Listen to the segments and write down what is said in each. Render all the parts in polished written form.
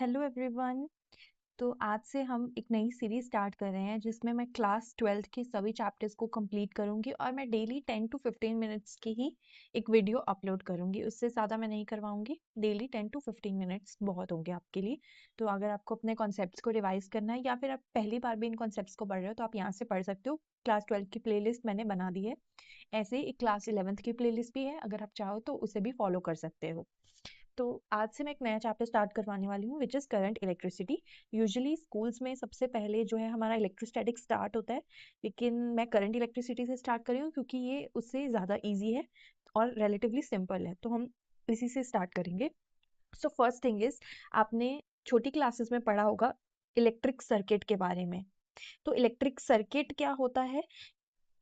Hello everyone. तो आज से हम एक नई सीरीज स्टार्ट कर रहे हैं जिसमें मैं क्लास 12th के सभी चैप्टर्स को कंप्लीट करूंगी और मैं डेली 10 टू 15 मिनट्स की ही एक वीडियो अपलोड करूंगी। उससे ज़्यादा मैं नहीं करवाऊंगी। डेली 10 टू 15 मिनट्स बहुत होंगे आपके लिए। तो अगर आपको अपने कॉन्सेप्ट्स को रिवाइज करना है या फिर आप पहली बार भी इन कॉन्सेप्ट्स को पढ़ रहे हो तो आप यहाँ से पढ़ सकते हो। क्लास 12 की प्लेलिस्ट मैंने बना दी है। ऐसे ही एक क्लास 11th की प्लेलिस्ट भी है, अगर आप चाहो तो उसे भी फॉलो कर सकते हो। तो आज से मैं एक नया चैप्टर स्टार्ट करवाने वाली हूँ which is current electricity. Usually schools में सबसे पहले जो है हमारा इलेक्ट्रोस्टैटिक स्टार्ट होता है, लेकिन मैं करंट इलेक्ट्रिसिटी से स्टार्ट कर रही हूँ क्योंकि ये उससे ज़्यादा इजी है और रिलेटिवली सिंपल है, तो हम इसी से स्टार्ट करेंगे। सो फर्स्ट थिंग इज, आपने छोटी क्लासेस में पढ़ा होगा इलेक्ट्रिक सर्किट के बारे में। तो इलेक्ट्रिक सर्किट क्या होता है?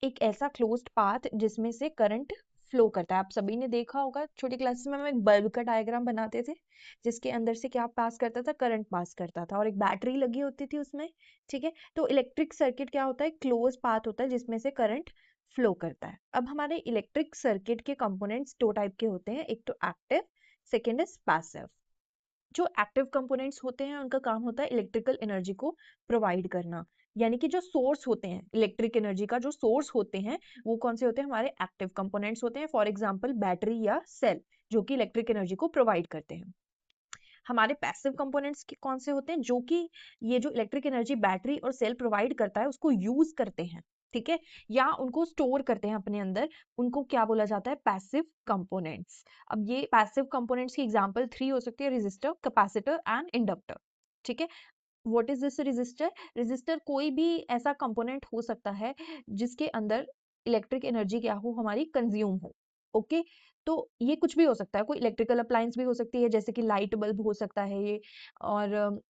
एक ऐसा क्लोज्ड पाथ जिसमें से करंट फ्लो करता है। आप सभी ने देखा होगा छोटी क्लासेस में हम एक बल्ब का डायग्राम बनाते थे जिसके अंदर से क्या पास करता था, करंट पास करता था और एक बैटरी लगी होती थी उसमें। ठीक है, तो इलेक्ट्रिक सर्किट क्या होता है? क्लोज पाथ होता है जिसमें से करंट फ्लो करता है। अब हमारे इलेक्ट्रिक सर्किट के कंपोनेंट्स दो टाइप के होते हैं, एक तो एक्टिव, सेकेंड इज पैसिव। जो एक्टिव कंपोनेंट्स होते हैं उनका काम होता है इलेक्ट्रिकल एनर्जी को प्रोवाइड करना, यानी कि जो सोर्स होते हैं इलेक्ट्रिक एनर्जी का, जो सोर्स होते हैं वो कौन से होते हैं? हमारे एक्टिव कंपोनेंट्स होते हैं। फॉर एग्जांपल बैटरी या सेल, जो कि इलेक्ट्रिक एनर्जी को प्रोवाइड करते हैं। हमारे पैसिव कंपोनेंट्स कौन से होते हैं? जो कि ये जो इलेक्ट्रिक एनर्जी बैटरी और सेल प्रोवाइड करता है उसको यूज करते हैं, ठीक है, या उनको स्टोर करते हैं अपने अंदर। उनको क्या बोला जाता है? Passive components. अब ये पैसिव कंपोनेंट्स की एग्जांपल 3 हो सकती है, रेजिस्टर, कैपेसिटर एंड इंडक्टर। ठीक है, what is this resistor? Resistor कोई भी ऐसा कंपोनेंट हो सकता है जिसके अंदर इलेक्ट्रिक एनर्जी क्या हो, हमारी कंज्यूम हो। ओके, तो ये कुछ भी हो सकता है, कोई इलेक्ट्रिकल अप्लायंस भी हो सकती है जैसे कि लाइट बल्ब हो सकता है ये, और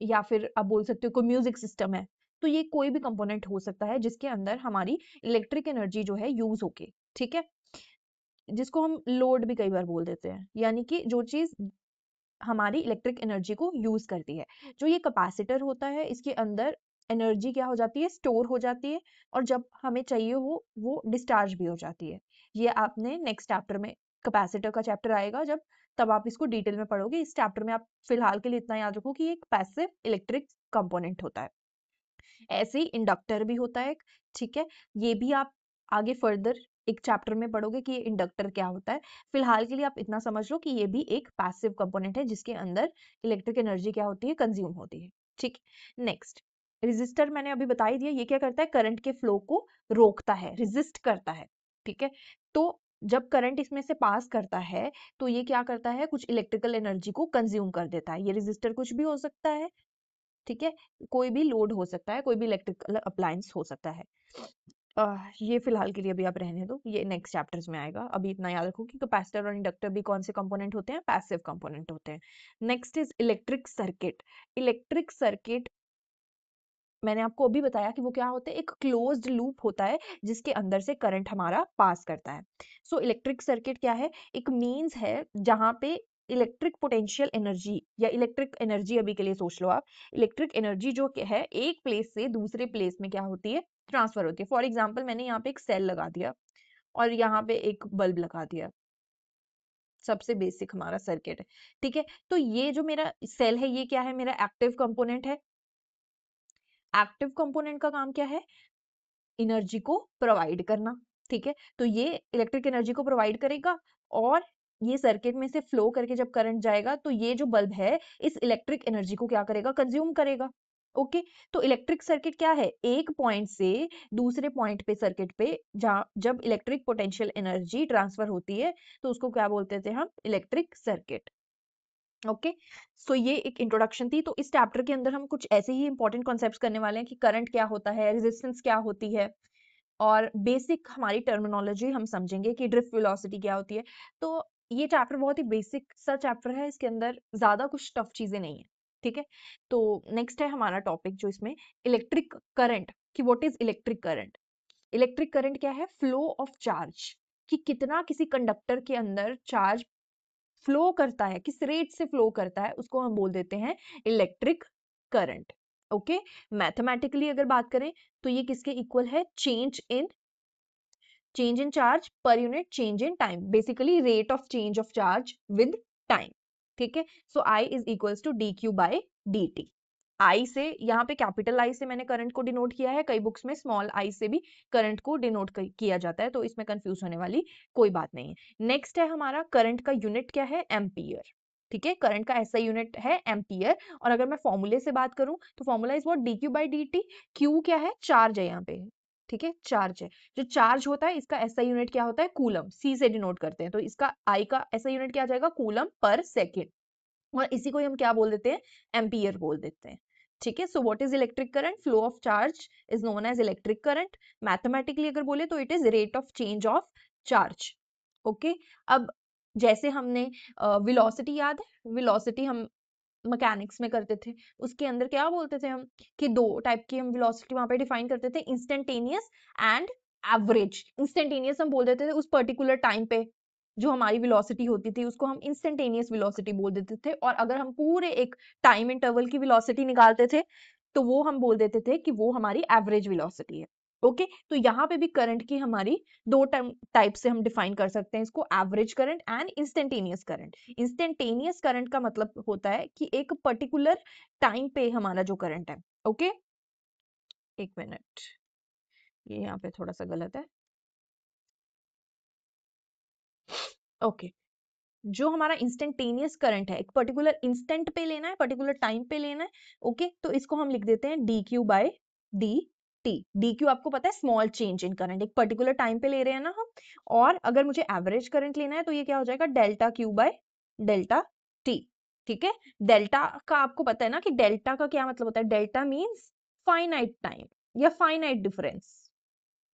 या फिर आप बोल सकते हो कोई म्यूजिक सिस्टम है। तो ये कोई भी कंपोनेंट हो सकता है जिसके अंदर हमारी इलेक्ट्रिक एनर्जी जो है यूज होके, ठीक है, जिसको हम लोड भी कई बार बोल देते हैं, यानी कि जो चीज हमारी इलेक्ट्रिक एनर्जी को यूज करती है। जो ये कैपेसिटर होता है इसके अंदर एनर्जी क्या हो जाती है? स्टोर हो जाती है, और जब हमें चाहिए हो वो डिस्चार्ज भी हो जाती है। ये आपने नेक्स्ट चैप्टर में, कैपेसिटर का चैप्टर आएगा जब, तब आप इसको डिटेल में पढ़ोगे। इस चैप्टर में आप फिलहाल के लिए इतना याद रखो कि ये एक पैसिव इलेक्ट्रिक कंपोनेंट होता है। ऐसे ही इंडक्टर भी होता है, ठीक है, ये भी आप आगे फर्दर एक चैप्टर में पढ़ोगे कि ये इंडक्टर क्या होता है। फिलहाल के लिए आप इतना समझ लो कि ये भी एक पैसिव कंपोनेंट है जिसके अंदर इलेक्ट्रिक एनर्जी क्या होती है? कंज्यूम होती है। ठीक, नेक्स्ट, रेजिस्टर मैंने अभी बता ही दिया, ये क्या करता है? करंट के फ्लो को रोकता है, रेजिस्ट करता है। ठीक है, तो जब करंट इसमें से पास करता है तो ये क्या करता है? कुछ इलेक्ट्रिकल एनर्जी को कंज्यूम कर देता है। ये रेजिस्टर कुछ भी हो सकता है, ठीक है, कोई भी लोड हो सकता है, कोई भी इलेक्ट्रिकल अप्लायंस हो सकता है। ये फिलहाल के लिए अभी आप रहने दो, ये नेक्स्ट चैप्टर्स में आएगा। अभी इतना याद रखो कि कैपेसिटर और इंडक्टर भी कौन से कंपोनेंट होते हैं? पैसिव कंपोनेंट होते हैं। Next is electric circuit. Electric circuit मैंने आपको अभी बताया कि वो क्या होते हैं? एक क्लोज्ड लूप होता है जिसके अंदर से करंट हमारा पास करता है। सो इलेक्ट्रिक सर्किट क्या है? एक मीन्स है जहां पे इलेक्ट्रिक पोटेंशियल एनर्जी या इलेक्ट्रिक एनर्जी, अभी के लिए सोच लो आप, इलेक्ट्रिक एनर्जी जो है एक प्लेस से दूसरे प्लेस में क्या होती है? ट्रांसफर होती है। फॉर एग्जाम्पल मैंने यहाँ पे एक सेल लगा दिया और यहाँ पे एक बल्ब लगा दिया, सबसे बेसिक हमारा सर्किट है। ठीक है, तो ये जो मेरा सेल है ये क्या है? मेरा एक्टिव कंपोनेंट है। एक्टिव कंपोनेंट का काम क्या है? एनर्जी को प्रोवाइड करना। ठीक है, तो ये इलेक्ट्रिक एनर्जी को प्रोवाइड करेगा और ये सर्किट में से फ्लो करके जब करंट जाएगा तो ये जो बल्ब है इस इलेक्ट्रिक एनर्जी को क्या करेगा? कंज्यूम करेगा। ओके, तो इलेक्ट्रिक सर्किट क्या है? एक पॉइंट से दूसरे पॉइंट पे सर्किट पे जब इलेक्ट्रिक पोटेंशियल एनर्जी ट्रांसफर होती है तो उसको क्या बोलते थे हम? Electric circuit. ओके, सो ये एक इंट्रोडक्शन थी। तो इस चैप्टर के अंदर हम कुछ ऐसे ही इंपॉर्टेंट कॉन्सेप्ट्स करने वाले हैं कि करंट क्या होता है, रेजिस्टेंस क्या होती है, और बेसिक हमारी टर्मिनोलॉजी हम समझेंगे कि ड्रिफ्ट वेलोसिटी क्या होती है। तो ये चैप्टर बहुत ही बेसिक सा चैप्टर है, इसके अंदर ज्यादा कुछ टफ चीजें नहीं है। ठीक है, तो नेक्स्ट है हमारा टॉपिक जो इसमें इलेक्ट्रिक करंट, कि what is electric current. Electric current क्या है? फ्लो ऑफ चार्ज, कि कितना किसी कंडक्टर के अंदर चार्ज फ्लो करता है, किस रेट से फ्लो करता है, उसको हम बोल देते हैं इलेक्ट्रिक करंट। ओके, मैथमेटिकली अगर बात करें तो ये किसके इक्वल है? Change in charge per unit change in time, basically rate of change of charge with time. ठीक है। So I is equals to dq by dt। I से यहाँ पे कैपिटल I से मैंने करंट को डिनोट किया है, कई बुक्स में स्मॉल I से भी करंट को डिनोट किया जाता है, तो इसमें कंफ्यूज होने वाली कोई बात नहीं है। नेक्स्ट है हमारा करंट का यूनिट क्या है, एम्पियर। ठीक है, करंट का ऐसा यूनिट है एम्पियर। और अगर मैं फॉर्मूले से बात करूं तो formula is what, dq by dt। q क्या है, चार्ज है यहाँ पे। ठीक है, चार्ज है। जो चार्ज होता है इसका ऐसा यूनिट क्या होता है, कूलम, C से डिनोट करते हैं, तो इसका I का ऐसा यूनिट क्या आ जाएगा, कूलम पर सेकेंड। और इसी को हम क्या बोल देते हैं, एम्पियर बोल देते हैं। ठीक है, so what is electric current, flow of charge is known as electric current. Mathematically अगर बोले तो it is rate of change of charge. Okay, अब जैसे हमने वेलोसिटी याद है, वेलोसिटी हम मैकेनिक्स में करते थे, उसके अंदर क्या बोलते थे हम, कि दो टाइप की हम वेलोसिटी वहां पे डिफाइन करते थे, इंस्टेंटेनियस एंड एवरेज। इंस्टेंटेनियस हम बोल देते थे उस पर्टिकुलर टाइम पे जो हमारी वेलोसिटी होती थी उसको हम इंस्टेंटेनियस वेलोसिटी बोल देते थे, और अगर हम पूरे एक टाइम इंटरवल की वेलोसिटी निकालते थे तो वो हम बोल देते थे कि वो हमारी एवरेज वेलोसिटी है। ओके, तो यहाँ पे भी करंट की हमारी दो टाइप से हम डिफाइन कर सकते हैं इसको, average current and instantaneous current. Instantaneous current का मतलब होता है कि एक पर्टिकुलर टाइम पे हमारा जो करंट है। ओके, एक मिनट, ये यहाँ पे थोड़ा सा गलत है। ओके, जो हमारा इंस्टेंटेनियस करंट है, एक पर्टिकुलर इंस्टेंट पे लेना है, पर्टिकुलर टाइम पे लेना है। ओके, तो इसको हम लिख देते हैं dq बाय dt। dq आपको पता है स्मॉल चेंज इन करंट, एक पर्टिकुलर टाइम पे ले रहे हैं ना हम। और अगर मुझे एवरेज करंट लेना है तो ये क्या हो जाएगा, delta q by delta t। ठीक है, डेल्टा का आपको पता है ना कि डेल्टा का क्या मतलब होता है, डेल्टा मीन्स फाइनाइट टाइम या फाइनाइट डिफरेंस।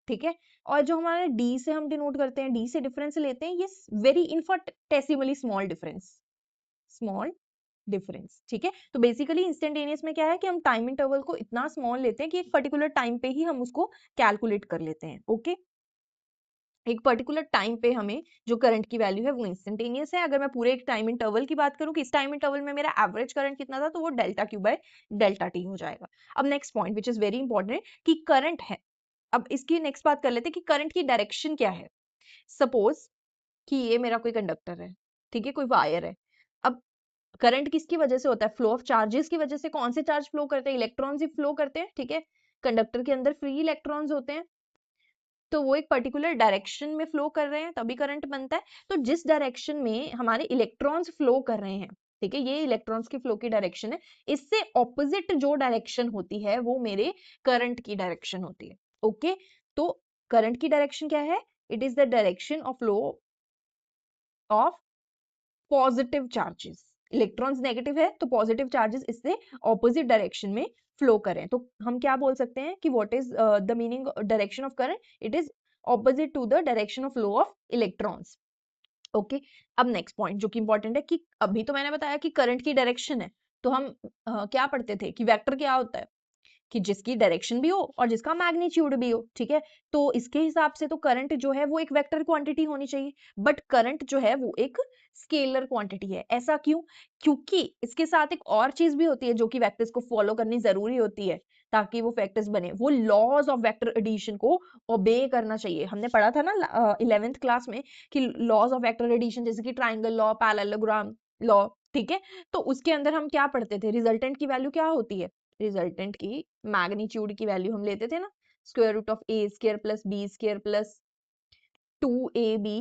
ठीक है, और जो हमारा डी से हम डिनोट करते हैं, डी से डिफरेंस लेते हैं, ये very infinitesimally small difference, small difference. ठीक है, तो बेसिकली इंस्टेंटेनियस में क्या है कि हम टाइम इंटरवल को इतना स्मॉल लेते हैं कि एक पर्टिकुलर टाइम पे ही हम उसको कैलकुलेट कर लेते हैं। ओके, एक पर्टिकुलर टाइम पे हमें जो करंट की वैल्यू है वो इंस्टेंटेनियस है। अगर मैं पूरे एक टाइम इंटरवल की बात करूं कि इस टाइम इंटरवल में मेरा एवरेज करंट कितना था, तो वो delta Q by delta T हो जाएगा। अब next point which is very important कि करंट है। अब इसकी नेक्स्ट बात कर लेते हैं कि करंट की डायरेक्शन क्या है। सपोज कि ये मेरा कोई कंडक्टर है, ठीक है, कोई वायर है। अब करंट किसकी वजह से होता है, फ्लो ऑफ चार्जेस की वजह से। कौन से चार्ज फ्लो करते हैं, इलेक्ट्रॉन्स ही फ्लो करते हैं। ठीक है, कंडक्टर के अंदर फ्री इलेक्ट्रॉन्स होते हैं, तो वो एक पर्टिकुलर डायरेक्शन में फ्लो कर रहे हैं तभी करंट बनता है। तो जिस डायरेक्शन में हमारे इलेक्ट्रॉन्स फ्लो कर रहे हैं, ठीक है, ये इलेक्ट्रॉन्स की फ्लो की डायरेक्शन है, इससे ऑपोजिट जो डायरेक्शन होती है वो मेरे करंट की डायरेक्शन होती है। ओके, तो करंट की डायरेक्शन क्या है, it is the direction of flow of positive charges. Electrons negative है तो पॉजिटिव चार्जेस इससे ऑपोजिट डायरेक्शन में फ्लो करें, तो हम क्या बोल सकते हैं कि what is the meaning direction of current, it is opposite to the direction of flow of electrons. Okay, अब नेक्स्ट पॉइंट जो कि इंपॉर्टेंट है कि अभी तो मैंने बताया कि करंट की डायरेक्शन है, तो हम क्या पढ़ते थे कि वेक्टर क्या होता है, कि जिसकी डायरेक्शन भी हो और जिसका मैग्नीट्यूड भी हो। ठीक है, तो इसके हिसाब से तो करंट जो है वो एक वेक्टर क्वांटिटी होनी चाहिए, बट करंट जो है वो एक स्केलर क्वांटिटी है। ऐसा क्यों, क्योंकि इसके साथ एक और चीज भी होती है जो कि वेक्टर्स को फॉलो करनी जरूरी होती है ताकि वो वेक्टर्स बने, वो लॉज ऑफ वेक्टर एडिशन को ओबे करना चाहिए। हमने पढ़ा था ना 11th क्लास में कि लॉज ऑफ वेक्टर एडिशन, जैसे कि ट्राइंगल लॉ, पैरेललोग्राम लॉ। ठीक है, तो उसके अंदर हम क्या पढ़ते थे, रिजल्टेंट की वैल्यू क्या होती है, रिजल्टेंट की मैग्नीट्यूड की वैल्यू हम लेते थे ना, square root of a square plus b square plus 2ab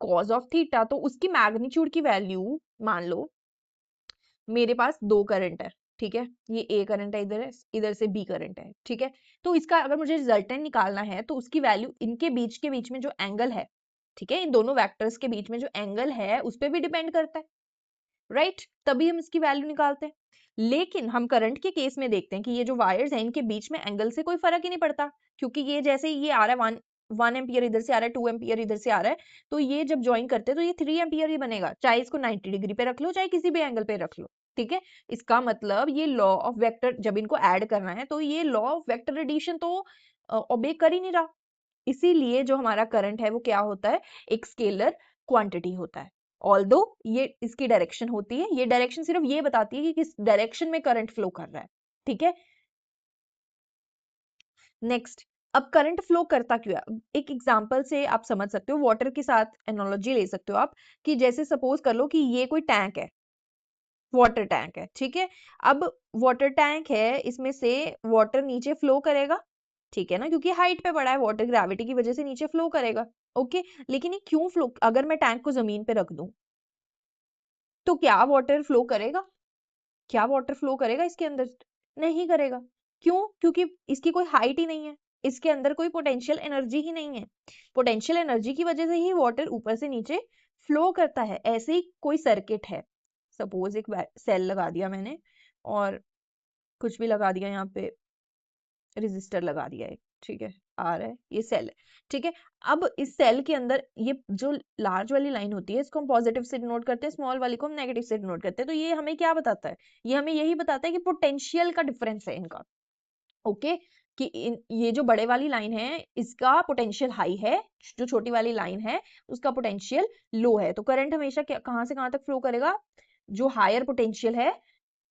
cos of theta. तो उसकी मैग्नीट्यूड की वैल्यू, मान लो मेरे पास दो करंट है, ठीक है, ये ए करंट है, इधर से बी करंट है। ठीक है, तो इसका अगर मुझे रिजल्टेंट निकालना है तो उसकी वैल्यू इनके बीच के बीच में जो एंगल है, ठीक है, इन दोनों वेक्टर्स के बीच में जो एंगल है उस पर भी डिपेंड करता है, राइट, तभी हम इसकी वैल्यू निकालते हैं। लेकिन हम करंट के केस में देखते हैं कि ये जो वायर्स हैं इनके बीच में एंगल से कोई फर्क ही नहीं पड़ता, क्योंकि ये जैसे ये आ रहा है वन एम्पियर इधर से आ रहा है, 2 एम्पियर इधर से आ रहा है, तो ये जब ज्वाइन करते हैं तो ये 3 एम्पियर ही बनेगा, चाहे इसको 90 डिग्री पे रख लो चाहे किसी भी एंगल पे रख लो। ठीक है, इसका मतलब ये लॉ ऑफ वेक्टर जब इनको ऐड करना है तो ये लॉ ऑफ वेक्टर एडिशन तो ओबे कर ही नहीं रहा। इसीलिए जो हमारा करंट है वो क्या होता है, एक स्केलर क्वांटिटी होता है। ऑल्दो ये इसकी डायरेक्शन होती है, ये डायरेक्शन सिर्फ ये बताती है कि किस डायरेक्शन में करंट फ्लो कर रहा है। ठीक है, नेक्स्ट, अब करंट फ्लो करता क्यों है, एक एग्जांपल से आप समझ सकते हो, वाटर के साथ एनालॉजी ले सकते हो आप, कि जैसे सपोज कर लो कि ये कोई टैंक है, वाटर टैंक है, ठीक है। अब वाटर टैंक है, इसमें से वाटर नीचे फ्लो करेगा, ठीक है ना, क्योंकि हाइट पे पड़ा है, वाटर ग्रेविटी की वजह से नीचे फ्लो करेगा। ओके, लेकिन ये क्यों फ्लो, अगर मैं टैंक को जमीन पे रख दूं तो क्या वाटर फ्लो करेगा? क्या वाटर फ्लो करेगा इसके अंदर? नहीं करेगा। क्यों? क्योंकि इसकी कोई हाइट ही नहीं है, इसके अंदर कोई पोटेंशियल एनर्जी ही नहीं है। पोटेंशियल एनर्जी की वजह से ही वाटर ऊपर से नीचे फ्लो करता है। ऐसे ही कोई सर्किट है, सपोज एक सेल लगा दिया मैंने और कुछ भी लगा दिया, यहाँ पे रेजिस्टर लगा दिया है, ठीक है, आ रहा है, ये सेल है, ठीक है। अब इस सेल के अंदर ये जो लार्ज वाली लाइन होती है, इसको हम पॉजिटिव से डिनोट करते हैं, स्मॉल वाली को हम नेगेटिव से डिनोट करते हैं। तो ये हमें क्या बताता है? ये हमें यही बताता है कि पोटेंशियल का डिफरेंस है इनका। ओके, कि ये जो बड़े वाली लाइन है इसका पोटेंशियल हाई है, जो छोटी वाली लाइन है उसका पोटेंशियल लो है। तो करंट हमेशा कहाँ से कहाँ तक फ्लो करेगा? जो हायर पोटेंशियल है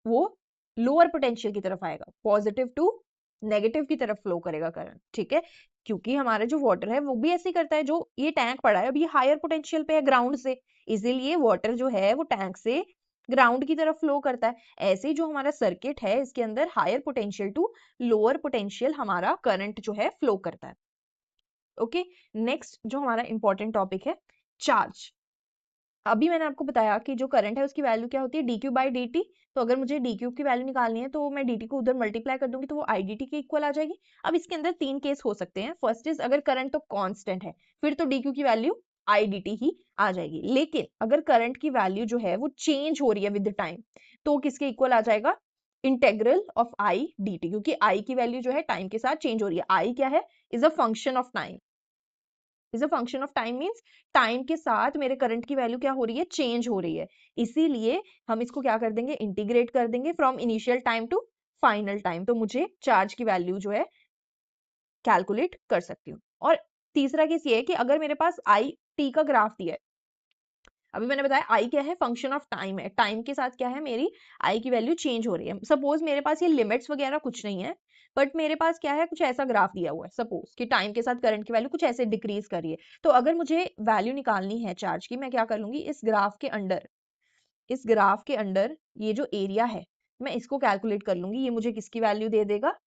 वो लोअर पोटेंशियल की तरफ आएगा, पॉजिटिव टू नेगेटिव की तरफ फ्लो करेगा करंट, ठीक है। क्योंकि हमारा जो वाटर है वो भी ऐसे ही करता है, जो ये टैंक पड़ा है अभी हायर पोटेंशियल पे है ग्राउंड से, इसीलिए वाटर जो है वो टैंक से ग्राउंड की तरफ फ्लो करता है। ऐसे ही जो हमारा सर्किट है इसके अंदर higher potential to lower potential हमारा करंट जो है फ्लो करता है। ओके, नेक्स्ट जो हमारा इंपॉर्टेंट टॉपिक है, चार्ज। अभी मैंने आपको बताया कि जो करंट है उसकी वैल्यू क्या होती है, D Q by D T. तो अगर मुझे डी क्यू की वैल्यू निकालनी है तो मैं डी टी को उधर मल्टीप्लाई कर दूंगी तो वो आई डी टी के इक्वल आ जाएगी। अब इसके अंदर तीन केस हो सकते हैं। फर्स्ट इज अगर करंट तो कांस्टेंट है, फिर तो डी क्यू की वैल्यू आई डी टी ही आ जाएगी। लेकिन अगर करंट की वैल्यू जो है वो चेंज हो रही है विद टाइम, तो किसके इक्वल आ जाएगा? Integral of I D T, क्योंकि आई की वैल्यू जो है टाइम के साथ चेंज हो रही है। आई क्या है? Is a function of time. Is a function of time means time के साथ मेरे करंट की वैल्यू क्या हो रही है? चेंज हो रही है। इसीलिए हम इसको क्या कर देंगे? इंटीग्रेट कर देंगे from initial time to final time. तो मुझे चार्ज की वैल्यू जो है कैलकुलेट कर सकती हूँ। और तीसरा केस ये है कि अगर मेरे पास आई टी का ग्राफ दिया है, अभी मैंने बताया आई क्या है? फंक्शन ऑफ टाइम है। टाइम के साथ क्या है? मेरी आई की वैल्यू चेंज हो रही है। सपोज मेरे पास ये लिमिट्स वगैरह कुछ नहीं है, बट मेरे पास क्या है? कुछ ऐसा ग्राफ दिया हुआ है, सपोज कि टाइम के साथ करंट की वैल्यू कुछ ऐसे डिक्रीज कर रही है। तो अगर मुझे वैल्यू निकालनी है चार्ज की, मैं क्या कर लूंगी? इस ग्राफ के अंडर, इस ग्राफ के अंडर ये जो एरिया है मैं इसको कैलकुलेट कर लूंगी। ये मुझे किसकी वैल्यू दे देगा?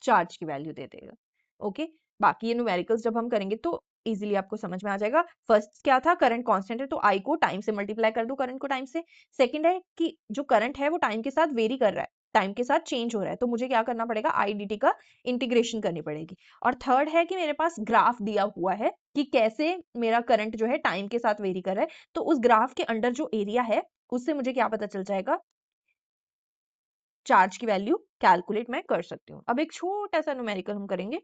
चार्ज की वैल्यू दे देगा। ओके, बाकी ये न्यूमेरिकल्स जब हम करेंगे तो इजीली आपको समझ में आ जाएगा। फर्स्ट क्या था? करंट कांस्टेंट है तो आई को टाइम से मल्टीप्लाई कर दो, करंट को टाइम से। सेकंड है कि जो करंट है वो टाइम के साथ वेरी कर रहा है, टाइम के साथ चेंज हो रहा है, तो मुझे क्या करना पड़ेगा? आई डी टी का इंटीग्रेशन करनी पड़ेगी। और थर्ड है कि मेरे पास ग्राफ दिया हुआ है कि कैसे मेरा करंट जो है टाइम के साथ वेरी कर रहा है, तो उस ग्राफ के अंडर जो एरिया है उससे मुझे क्या पता चल जाएगा? चार्ज की वैल्यू कैलकुलेट मैं कर सकती हूँ। अब एक छोटा सा न्यूमेरिकल हम करेंगे।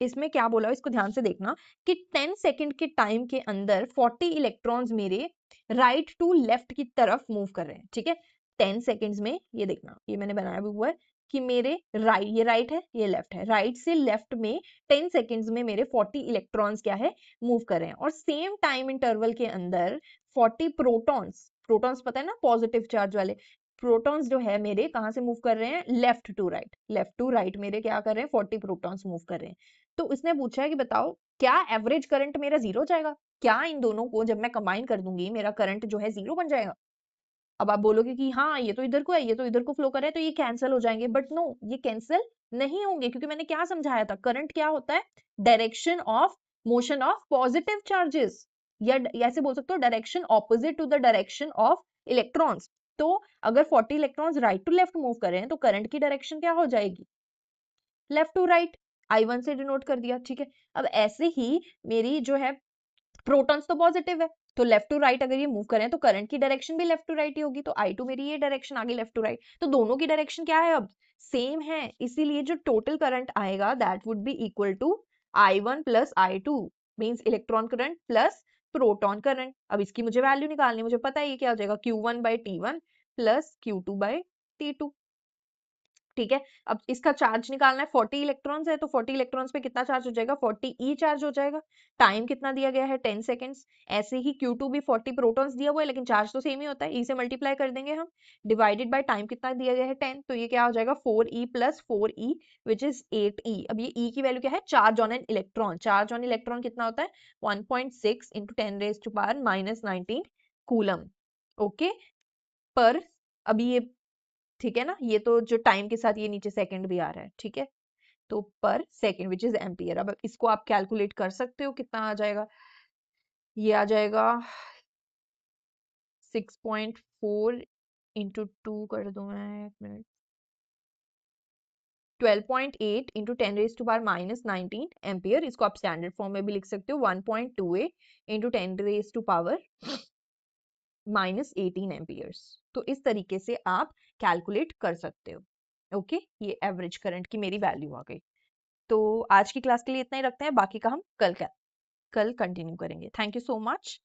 इसमें क्या बोला इसको ध्यान से देखना कि 10 सेकंड के टाइम के अंदर 40 इलेक्ट्रॉन्स मेरे राइट टू लेफ्ट की तरफ मूव कर रहे हैं, ठीक है। 10 सेकंड्स में ये देखना, ये मैंने बनाया भी हुआ है कि मेरे राइट, ये राइट है ये लेफ्ट है, राइट से लेफ्ट में 10 सेकंड्स में मेरे 40 इलेक्ट्रॉन्स क्या है? मूव कर रहे हैं। और सेम टाइम इंटरवल के अंदर 40 प्रोटॉन्स, प्रोटॉन्स पता है ना, पॉजिटिव चार्ज वाले प्रोटॉन्स जो है मेरे कहाँ से मूव कर रहे हैं? Left to right, left to right मेरे क्या कर रहे हैं? 40 प्रोटॉन्स मूव कर रहे हैं। तो उसने पूछा है कि बताओ क्या एवरेज करंट मेरा जीरो हो जाएगा? क्या इन दोनों को जब मैं कंबाइन कर दूंगी मेरा करंट जो है जीरो बन जाएगा? अब आप बोलोगे कि हाँ ये तो इधर को है, ये तो इधर को फ्लो कर रहा है, तो ये कैंसिल हो जाएंगे, बट नो, ये कैंसिल नहीं होंगे, क्योंकि मैंने क्या समझाया था? करंट क्या होता है? Direction of motion of positive charges, या ऐसे बोल सकते हो direction opposite to the direction of electrons. तो अगर 40 electrons right to left move कर रहे हैं तो करंट की डायरेक्शन क्या हो जाएगी? Left to right. I1 से डिनोट कर दिया, ठीक है। अब ऐसे ही मेरी जो है प्रोटॉन्स तो पॉजिटिव है, तो लेफ्ट टू राइट अगर ये मूव करें तो करंट की डायरेक्शन भी लेफ्ट टू राइट ही होगी। तो I2 मेरी ये डायरेक्शन आ गई लेफ्ट टू राइट, तो दोनों की डायरेक्शन क्या है? अब सेम है, इसीलिए जो टोटल करंट आएगा that would be equal to I1 plus I2 means electron current plus proton current. अब इसकी मुझे वैल्यू निकालनी, मुझे पता है ये क्या हो जाएगा? Q1 by T1 plus Q2 by T2, ठीक है। अब इसका चार्ज निकालना है, 40 इलेक्ट्रॉन्स है तो 40 इलेक्ट्रॉन्स पे कितना चार्ज हो जाएगा? 40 ई चार्ज हो जाएगा। टाइम कितना दिया गया है? 10 सेकेंड्स। ऐसे ही Q2 भी 40 प्रोटॉन्स दिया हुआ है, लेकिन चार्ज तो सेम ही होता है, ई से मल्टीप्लाई कर देंगे हम, डिवाइडेड बाय टाइम कितना दिया गया है? 10, तो ये क्या हो जाएगा? 4e plus 4e which is 8e। अब ये e की वैल्यू क्या है? Charge on an electron. Charge on electron कितना होता है? 1.6 into 10 raise to power -19 coulomb. Okay, पर अभी ये ठीक है ना, ये तो जो टाइम के साथ ये नीचे सेकंड भी आ रहा है, ठीक है। तो पर सेकंड विच इज एम्पियर। अब इसको आप कैलकुलेट कर सकते हो कितना आ जाएगा, ये आ जाएगा 6.4 इंटू 2 कर दूं मैं, एक minute, 12.8 into 10 raise to power minus 19 ampere. इसको आप स्टैंडर्ड फॉर्म में भी लिख सकते हो, 1.28 into 10 raise to power minus 18 amperes. तो इस तरीके से आप कैलकुलेट कर सकते हो। ओके, ये एवरेज करंट की मेरी वैल्यू आ गई। तो आज की क्लास के लिए इतना ही रखते हैं, बाकी का हम कल कंटिन्यू करेंगे। Thank you so much.